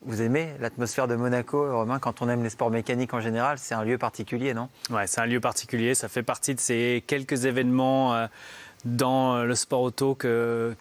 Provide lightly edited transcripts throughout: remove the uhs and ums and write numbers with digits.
Vous aimez l'atmosphère de Monaco, Romain? Quand on aime les sports mécaniques en général, c'est un lieu particulier, non? Ouais, c'est un lieu particulier. Ça fait partie de ces quelques événements dans le sport auto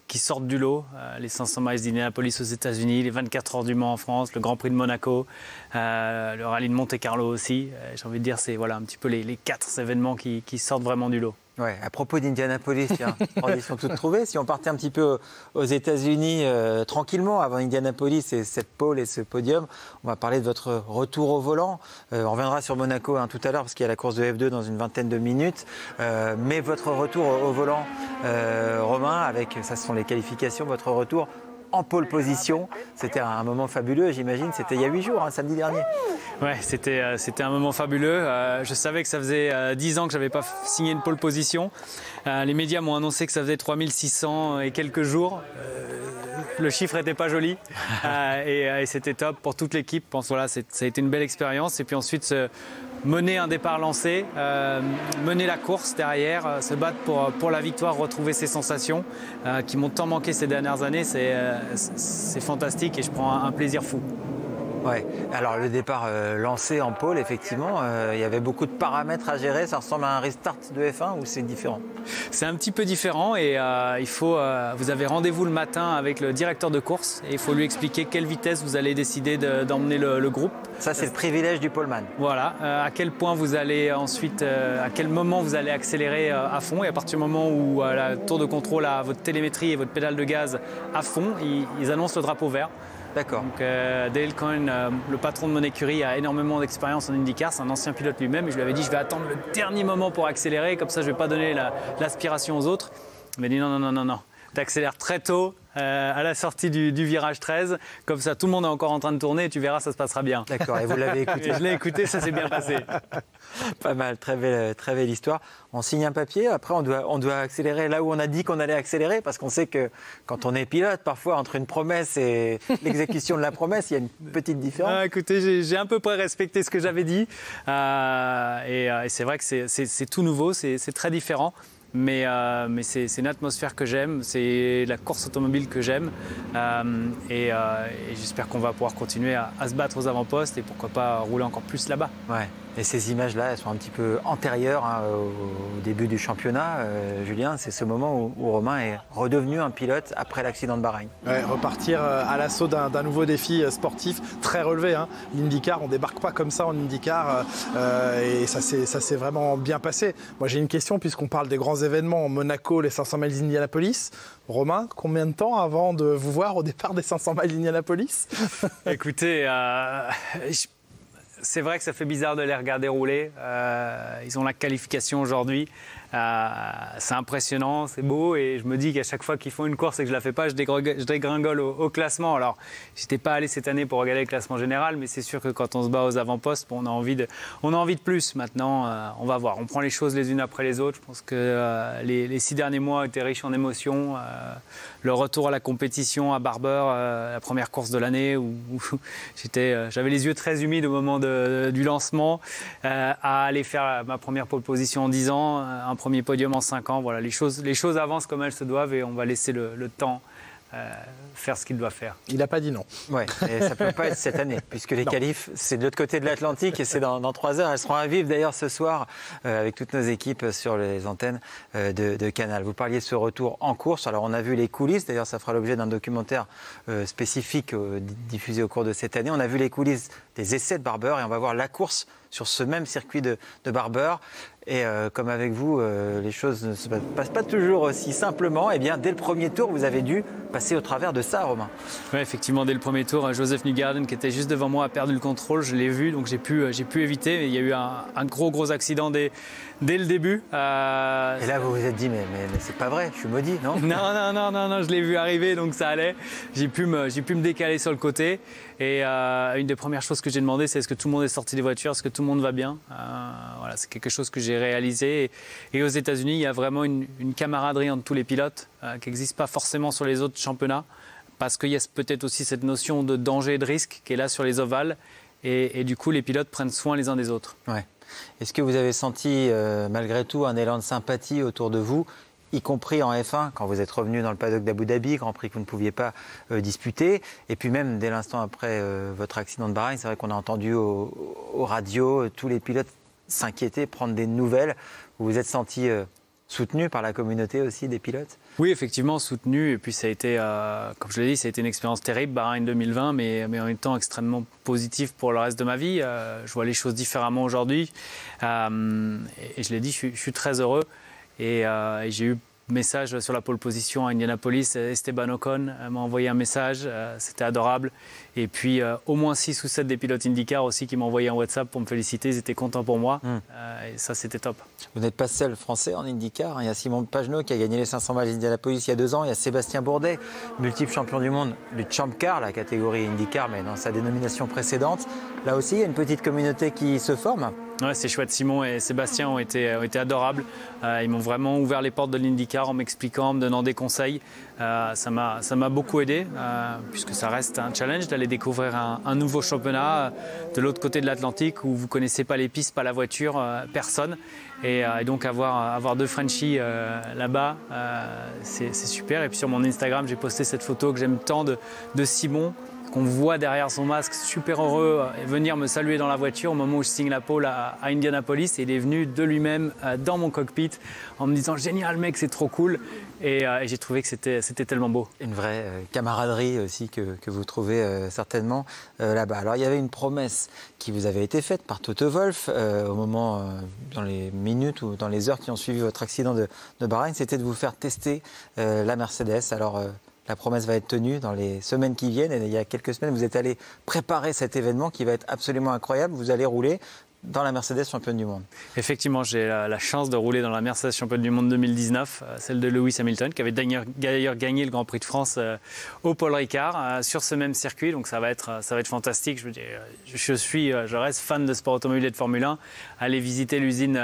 qui sortent du lot. Les 500 miles d'Indianapolis aux États-Unis, les 24 heures du Mans en France, le Grand Prix de Monaco, le rallye de Monte-Carlo aussi. J'ai envie de dire, c'est voilà, un petit peu les 4 événements qui sortent vraiment du lot. Ouais, à propos d'Indianapolis, transition toute trouvée. Si on partait un petit peu aux États-Unis tranquillement avant Indianapolis et cette pole et ce podium, on va parler de votre retour au volant. On reviendra sur Monaco tout à l'heure parce qu'il y a la course de F2 dans une vingtaine de minutes. Mais votre retour au volant, Romain, avec ça, ce sont les qualifications, votre retour en pole position, c'était un moment fabuleux, j'imagine. C'était il y a 8 jours, samedi dernier. Ouais, c'était un moment fabuleux. Je savais que ça faisait 10 ans que je n'avais pas signé une pole position. Les médias m'ont annoncé que ça faisait 3600 et quelques jours. Le chiffre n'était pas joli et c'était top pour toute l'équipe. Je pense voilà, ça a été une belle expérience. Et puis ensuite, mener un départ lancé, mener la course derrière, se battre pour la victoire, retrouver ces sensations qui m'ont tant manqué ces dernières années, c'est fantastique et je prends un plaisir fou. Ouais. Alors le départ lancé en pole, effectivement, il y avait beaucoup de paramètres à gérer. Ça ressemble à un restart de F1 ou c'est différent? C'est un petit peu différent et vous avez rendez-vous le matin avec le directeur de course et il faut lui expliquer quelle vitesse vous allez décider d'emmener le groupe. Ça, c'est le privilège du poleman. Voilà, à quel point vous allez ensuite, à quel moment vous allez accélérer à fond et à partir du moment où la tour de contrôle a votre télémétrie et votre pédale de gaz à fond, ils annoncent le drapeau vert. D'accord. Donc Dale Coyne, le patron de mon écurie, a énormément d'expérience en IndyCar, c'est un ancien pilote lui-même. Et je lui avais dit, je vais attendre le dernier moment pour accélérer, comme ça je ne vais pas donner l'aspiration aux autres. Il m'a dit non, tu accélères très tôt à la sortie du virage 13, comme ça tout le monde est encore en train de tourner et tu verras, ça se passera bien. D'accord, et vous l'avez écouté? Je l'ai écouté, ça s'est bien passé. Pas mal, très belle histoire. On signe un papier, après on doit accélérer là où on a dit qu'on allait accélérer, parce qu'on sait que quand on est pilote, parfois entre une promesse et l'exécution de la promesse, il y a une petite différence. Écoutez, j'ai à peu près respecté ce que j'avais dit, et c'est vrai que c'est tout nouveau, c'est très différent. Mais c'est une atmosphère que j'aime, c'est la course automobile que j'aime et j'espère qu'on va pouvoir continuer à se battre aux avant-postes et pourquoi pas rouler encore plus là-bas. Ouais. Et ces images-là, elles sont un petit peu antérieures au début du championnat. Julien, c'est ce moment où Romain est redevenu un pilote après l'accident de Bahreïn. Ouais, repartir à l'assaut d'un nouveau défi sportif très relevé. L'IndyCar, on ne débarque pas comme ça en IndyCar et ça s'est vraiment bien passé. Moi, j'ai une question puisqu'on parle des grands événements, Monaco, les 500 miles d'Indianapolis. Romain, combien de temps avant de vous voir au départ des 500 miles d'Indianapolis? Écoutez, c'est vrai que ça fait bizarre de les regarder rouler. Ils ont la qualification aujourd'hui. C'est impressionnant, c'est beau et je me dis qu'à chaque fois qu'ils font une course et que je la fais pas, je dégringole au classement. Alors, j'étais pas allé cette année pour regarder le classement général, mais c'est sûr que quand on se bat aux avant-postes, on a envie de plus. Maintenant, on va voir. On prend les choses les unes après les autres. Je pense que les 6 derniers mois étaient riches en émotions. Le retour à la compétition à Barber, la première course de l'année où j'avais les yeux très humides au moment du lancement, à aller faire ma première pole position en 10 ans, un premier podium en 5 ans. Voilà, les choses avancent comme elles se doivent et on va laisser le temps faire ce qu'il doit faire. Il n'a pas dit non. Oui, et ça ne peut pas être cette année, puisque les qualifs, c'est de l'autre côté de l'Atlantique et c'est dans 3 heures. Elles seront à vivre d'ailleurs ce soir avec toutes nos équipes sur les antennes de Canal. Vous parliez de ce retour en course. Alors on a vu les coulisses, d'ailleurs ça fera l'objet d'un documentaire spécifique diffusé au cours de cette année. On a vu les coulisses des essais de Barber et on va voir la course sur ce même circuit de Barber. Et comme avec vous, les choses ne se passent pas toujours aussi simplement. Eh bien, dès le premier tour, vous avez dû passer au travers de ça, Romain. Oui, effectivement, dès le premier tour, Joseph Newgarden, qui était juste devant moi, a perdu le contrôle. Je l'ai vu, donc j'ai pu éviter. Il y a eu un gros accident dès le début. Et là, vous vous êtes dit, mais c'est pas vrai, je suis maudit, non? Non, je l'ai vu arriver, donc ça allait. J'ai pu me décaler sur le côté. Et une des premières choses que j'ai demandé, c'est est-ce que tout le monde est sorti des voitures, est-ce que tout le monde va bien? Voilà, c'est quelque chose que j'ai réalisé. Et aux États-Unis, il y a vraiment une camaraderie entre tous les pilotes qui n'existe pas forcément sur les autres championnats, parce qu'il y a peut-être aussi cette notion de danger et de risque qui est là sur les ovales. Et du coup, les pilotes prennent soin les uns des autres. Ouais. Est-ce que vous avez senti, malgré tout, un élan de sympathie autour de vous y compris en F1, quand vous êtes revenu dans le paddock d'Abu Dhabi, Grand Prix que vous ne pouviez pas disputer. Et puis même, dès l'instant après votre accident de Bahreïn, c'est vrai qu'on a entendu aux radios tous les pilotes s'inquiéter, prendre des nouvelles. Vous vous êtes senti soutenu par la communauté aussi des pilotes? Oui, effectivement, soutenu. Et puis ça a été, comme je l'ai dit, ça a été une expérience terrible, Bahreïn 2020, mais en même temps extrêmement positive pour le reste de ma vie. Je vois les choses différemment aujourd'hui. Et je l'ai dit, je suis très heureux. Et j'ai eu message sur la pole position à Indianapolis. Esteban Ocon m'a envoyé un message, c'était adorable. Et puis au moins 6 ou 7 des pilotes IndyCar aussi qui m'ont envoyé un WhatsApp pour me féliciter, ils étaient contents pour moi. Et ça, c'était top. Vous n'êtes pas seul français en IndyCar. Il y a Simon Pagenaud qui a gagné les 500 miles d'Indianapolis il y a 2 ans. Il y a Sébastien Bourdet, multiple champion du monde du Champ Car, la catégorie IndyCar, mais dans sa dénomination précédente. Là aussi, il y a une petite communauté qui se forme. Ouais, c'est chouette. Simon et Sébastien ont été adorables. Ils m'ont vraiment ouvert les portes de l'IndyCar en m'expliquant, en me donnant des conseils. Ça m'a beaucoup aidé, puisque ça reste un challenge d'aller découvrir un nouveau championnat de l'autre côté de l'Atlantique où vous ne connaissez pas les pistes, pas la voiture, personne. Et donc avoir 2 Frenchies là-bas, c'est super. Et puis sur mon Instagram, j'ai posté cette photo que j'aime tant de Simon, qu'on voit derrière son masque, super heureux, venir me saluer dans la voiture au moment où je signe la pole à Indianapolis. Et il est venu de lui-même dans mon cockpit en me disant « Génial mec, c'est trop cool ». Et j'ai trouvé que c'était tellement beau. Une vraie camaraderie aussi que vous trouvez certainement là-bas. Alors il y avait une promesse qui vous avait été faite par Toto Wolff au moment, dans les minutes ou dans les heures qui ont suivi votre accident de Bahreïn, c'était de vous faire tester la Mercedes. Alors la promesse va être tenue dans les semaines qui viennent. Et il y a quelques semaines, vous êtes allé préparer cet événement qui va être absolument incroyable. Vous allez rouler dans la Mercedes championne du monde. Effectivement, j'ai la chance de rouler dans la Mercedes championne du monde 2019, celle de Lewis Hamilton, qui avait d'ailleurs gagné le Grand Prix de France au Paul Ricard sur ce même circuit. Donc ça va être fantastique. Je reste fan de sport automobile et de Formule 1. Aller visiter l'usine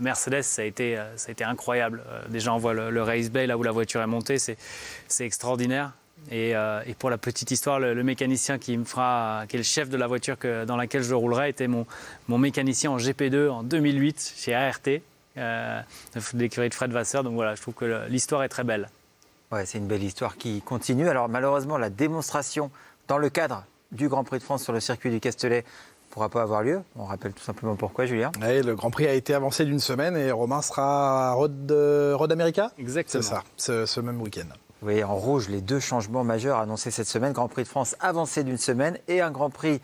Mercedes, ça a été incroyable. Déjà, on voit le race bay, là où la voiture est montée, c'est extraordinaire. Et pour la petite histoire, le mécanicien qui est le chef de la voiture dans laquelle je roulerai était mon mécanicien en GP2 en 2008 chez ART, l'écurie de Fred Vasseur. Donc voilà, je trouve que l'histoire est très belle. Ouais, c'est une belle histoire qui continue. Alors malheureusement, la démonstration dans le cadre du Grand Prix de France sur le circuit du Castellet ne pourra pas avoir lieu. On rappelle tout simplement pourquoi, Julien. Oui, le Grand Prix a été avancé d'une semaine et Romain sera à Road America. Exactement. C'est ça, ce même week-end. Vous voyez en rouge les 2 changements majeurs annoncés cette semaine. Grand Prix de France avancé d'une semaine et un Grand Prix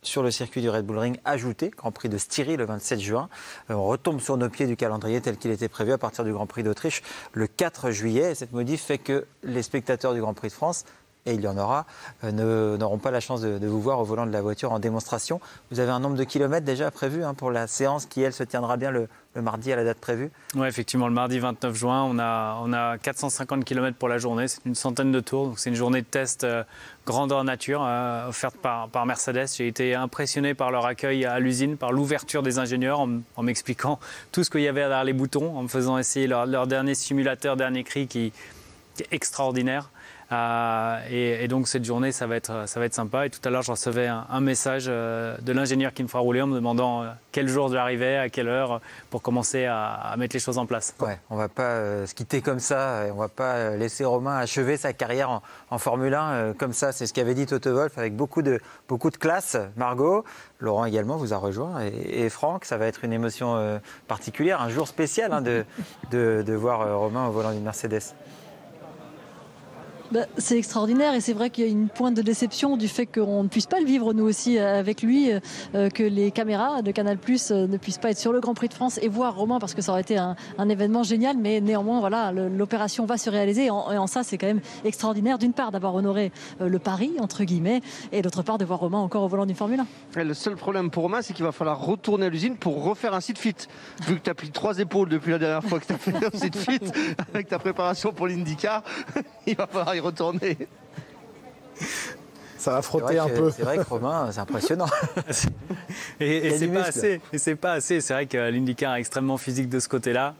sur le circuit du Red Bull Ring ajouté, Grand Prix de Styrie le 27 juin. On retombe sur nos pieds du calendrier tel qu'il était prévu à partir du Grand Prix d'Autriche le 4 juillet. Et cette modif fait que les spectateurs du Grand Prix de France, et il y en aura, n'auront pas la chance de vous voir au volant de la voiture en démonstration. Vous avez un nombre de kilomètres déjà prévu pour la séance qui, elle, se tiendra bien le mardi à la date prévue? Oui, effectivement, le mardi 29 juin, on a 450 km pour la journée. C'est une centaine de tours. Donc c'est une journée de test grandeur nature offerte par Mercedes. J'ai été impressionné par leur accueil à l'usine, par l'ouverture des ingénieurs en m'expliquant tout ce qu'il y avait derrière les boutons, en me faisant essayer leur dernier simulateur, dernier cri qui est extraordinaire. Et donc cette journée, ça va être sympa. Et tout à l'heure, je recevais un message de l'ingénieur qui me fera rouler en me demandant quel jour j'arrivais, à quelle heure, pour commencer à mettre les choses en place. Ouais, on ne va pas se quitter comme ça, et on ne va pas laisser Romain achever sa carrière en Formule 1 comme ça. C'est ce qu'avait dit Toto Wolff avec beaucoup de classe. Margot, Laurent également vous a rejoint et Franck, ça va être une émotion particulière, un jour spécial de voir Romain au volant d'une Mercedes. C'est extraordinaire et c'est vrai qu'il y a une pointe de déception du fait qu'on ne puisse pas le vivre nous aussi avec lui, que les caméras de Canal+ ne puissent pas être sur le Grand Prix de France et voir Romain parce que ça aurait été un événement génial, mais néanmoins voilà, l'opération va se réaliser et en ça c'est quand même extraordinaire d'une part d'avoir honoré le pari entre guillemets et d'autre part de voir Romain encore au volant d'une Formule 1. Et le seul problème pour Romain c'est qu'il va falloir retourner à l'usine pour refaire un sit fit, vu que tu as pris 3 épaules depuis la dernière fois que tu as fait un sit fit avec ta préparation pour l'IndyCar. Il va falloir y retourner. Ça va frotter un peu. C'est vrai que Romain, c'est impressionnant. Et c'est pas assez. C'est vrai que l'IndyCar est extrêmement physique de ce côté-là.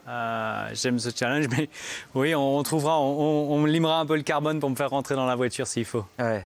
J'aime ce challenge, mais oui, on trouvera, on limera un peu le carbone pour me faire rentrer dans la voiture s'il faut. Ouais.